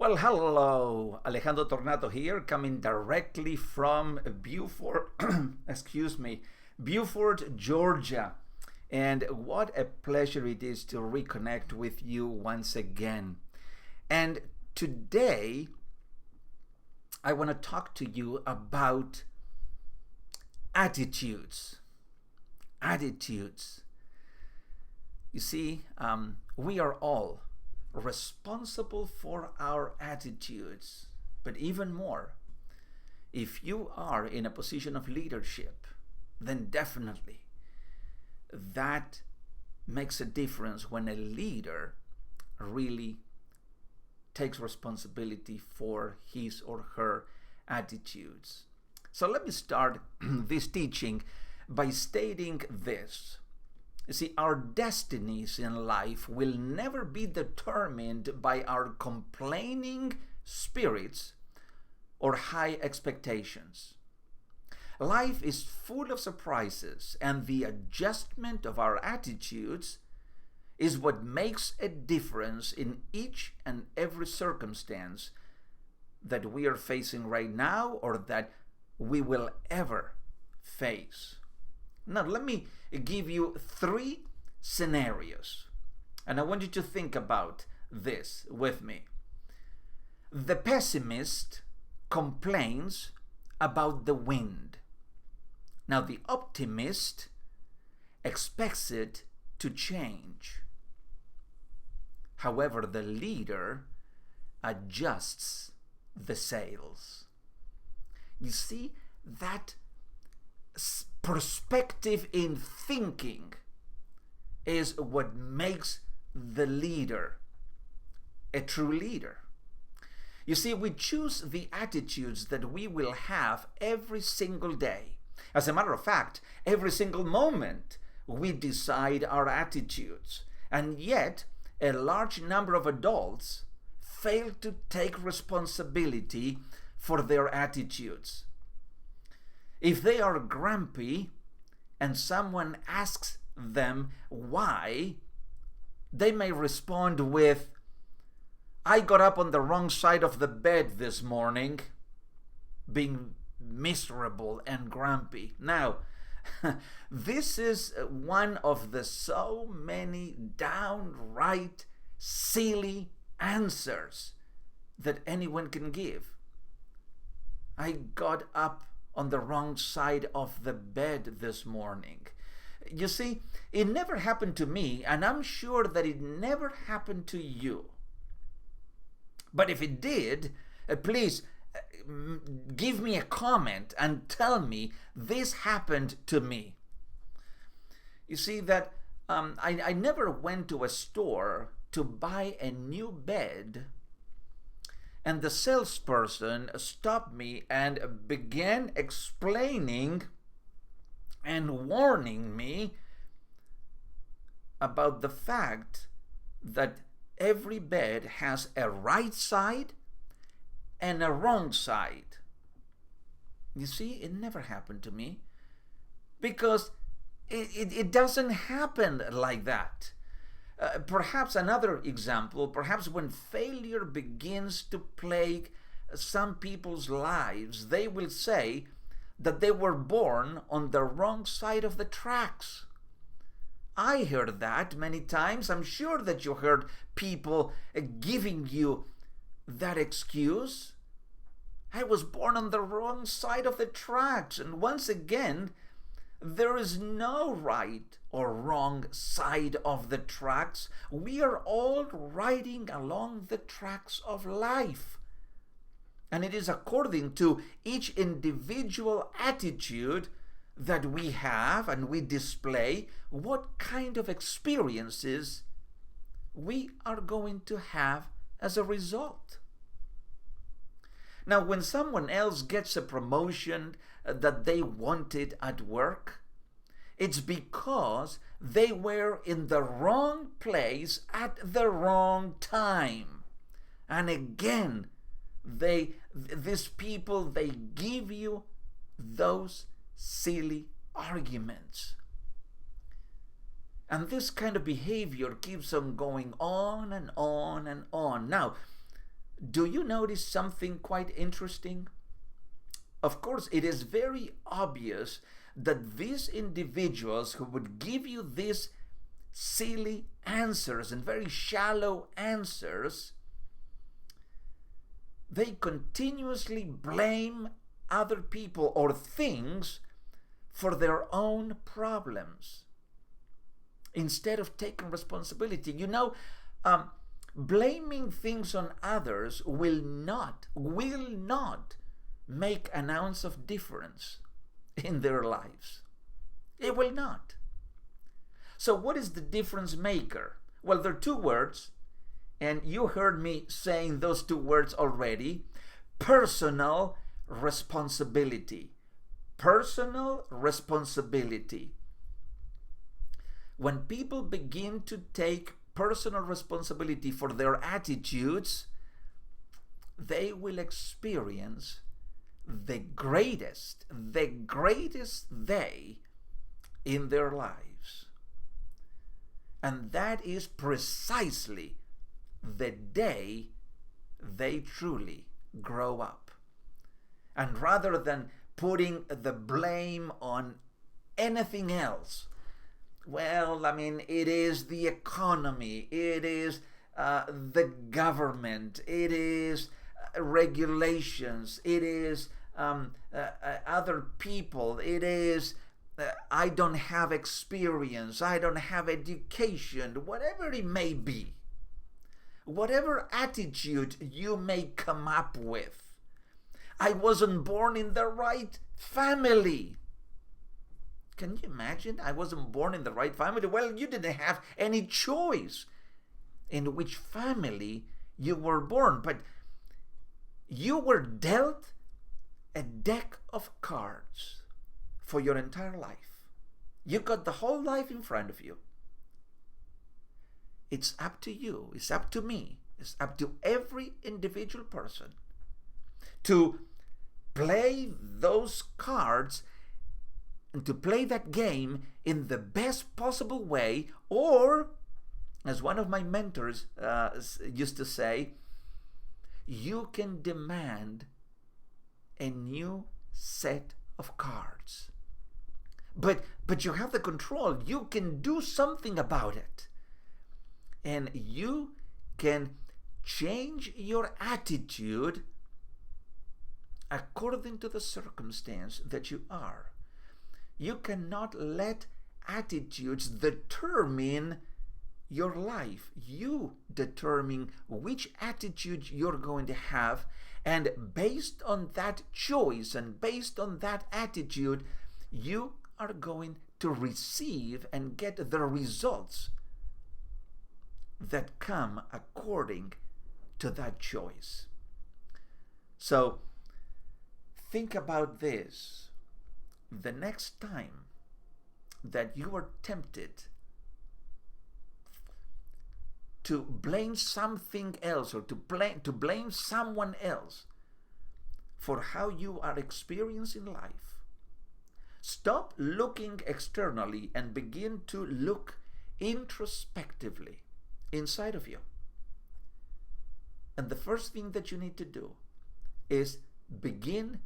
Well, hello, Alejandro Tornato here, coming directly from Beaufort, Beaufort, Georgia. And what a pleasure it is to reconnect with you once again. And today, I want to talk to you about attitudes. Attitudes. You see, we are all responsible for our attitudes, but even more, if you are in a position of leadership, then definitely that makes a difference when a leader really takes responsibility for his or her attitudes. So let me start this teaching by stating this. You see, our destinies in life will never be determined by our complaining spirits or high expectations. Life is full of surprises, and the adjustment of our attitudes is what makes a difference in each and every circumstance that we are facing right now or that we will ever face. Now, let me give you 3 scenarios, and I want you to think about this with me. The pessimist complains about the wind. Now, the optimist expects it to change. However, the leader adjusts the sails. You see, that perspective in thinking is what makes the leader a true leader. You see, we choose the attitudes that we will have every single day. As a matter of fact, every single moment we decide our attitudes. And yet, a large number of adults fail to take responsibility for their attitudes. If they are grumpy and someone asks them why, they may respond with, "I got up on the wrong side of the bed this morning," being miserable and grumpy. Now, this is one of the so many downright silly answers that anyone can give. I got up on the wrong side of the bed this morning. You see, it never happened to me, and I'm sure that it never happened to you. But if it did, please give me a comment and tell me this happened to me. You see that I never went to a store to buy a new bed, and the salesperson stopped me and began explaining and warning me about the fact that every bed has a right side and a wrong side. You see, it never happened to me because it doesn't happen like that. Perhaps another example, perhaps when failure begins to plague some people's lives, they will say that they were born on the wrong side of the tracks. I heard that many times. I'm sure that you heard people giving you that excuse. I was born on the wrong side of the tracks. And once again, there is no right or wrong side of the tracks. We are all riding along the tracks of life. And it is according to each individual attitude that we have and we display what kind of experiences we are going to have as a result. Now, when someone else gets a promotion that they wanted at work, it's because they were in the wrong place at the wrong time. And again, these people, they give you those silly arguments. And this kind of behavior keeps on going on and on and on. Now, do you notice something quite interesting? Of course, it is very obvious that these individuals who would give you these silly answers and very shallow answers, they continuously blame other people or things for their own problems instead of taking responsibility. Blaming things on others will not make an ounce of difference in their lives. It will not. So what is the difference maker? Well, there are two words, and you heard me saying those two words already. Personal responsibility. Personal responsibility. When people begin to take personal responsibility for their attitudes, they will experience the greatest day in their lives. And that is precisely the day they truly grow up. And rather than putting the blame on anything else, well, it is the economy, it is the government, it is regulations, it is other people, it is I don't have experience, I don't have education, whatever it may be, whatever attitude you may come up with. I wasn't born in the right family. Can you imagine? I wasn't born in the right family. Well, you didn't have any choice in which family you were born, but you were dealt a deck of cards for your entire life. You got the whole life in front of you. It's up to you, it's up to me, it's up to every individual person to play those cards and to play that game in the best possible way, or, as one of my mentors used to say, you can demand a new set of cards. But you have the control. You can do something about it. And you can change your attitude according to the circumstance that you are. You cannot let attitudes determine your life. You determine which attitude you're going to have, and based on that choice and based on that attitude, you are going to receive and get the results that come according to that choice. So think about this. The next time that you are tempted to blame something else or to blame someone else for how you are experiencing life, stop looking externally and begin to look introspectively inside of you. And the first thing that you need to do is begin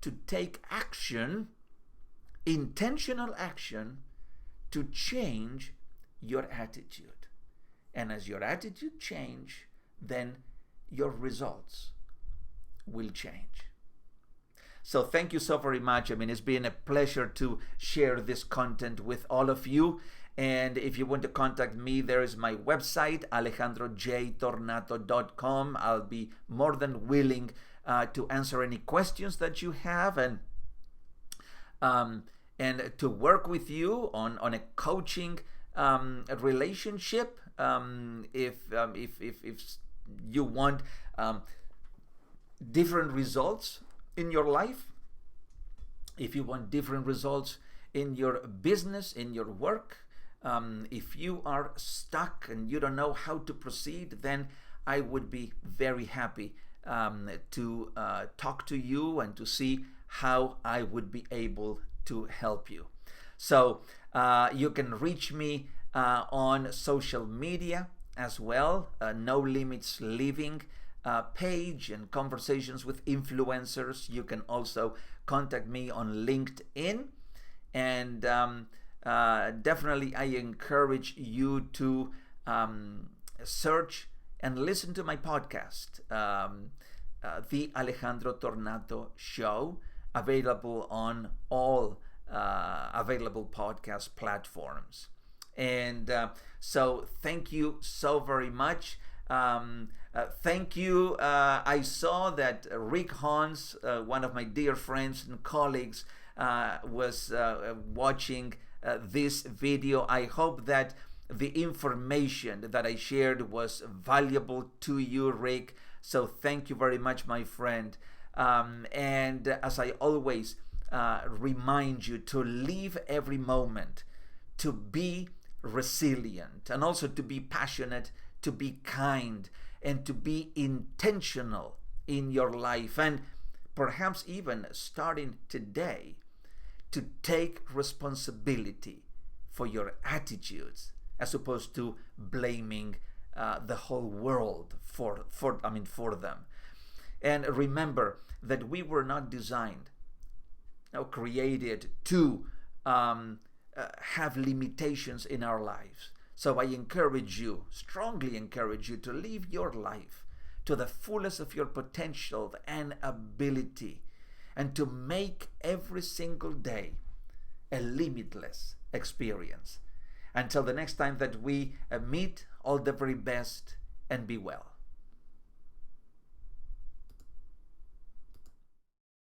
to take action, intentional action, to change your attitude. And as your attitude change, then your results will change. So thank you so very much. It's been a pleasure to share this content with all of you. And if you want to contact me, there is my website, alejandrojtornato.com. I'll be more than willing to answer any questions that you have, and to work with you on a coaching relationship. If you want different results in your life, if you want different results in your business, in your work, if you are stuck and you don't know how to proceed, then I would be very happy to talk to you and to see how I would be able to help you. So you can reach me on social media as well, No Limits Living page and Conversations with Influencers. You can also contact me on LinkedIn. And definitely I encourage you to search and listen to my podcast, The Alejandro Tornato Show, available on all available podcast platforms. And so thank you so very much. Thank you. I saw that Rick Hans, one of my dear friends and colleagues, was watching this video. I hope that the information that I shared was valuable to you, Rick. So thank you very much, my friend. And as I always remind you, to live every moment, to be resilient, and also to be passionate, to be kind, and to be intentional in your life, and perhaps even starting today, to take responsibility for your attitudes, as opposed to blaming the whole world for them. And remember that we were not designed, created to have limitations in our lives. So I encourage you, strongly encourage you, to live your life to the fullest of your potential and ability, and to make every single day a limitless experience. Until the next time that we meet, all the very best, and be well.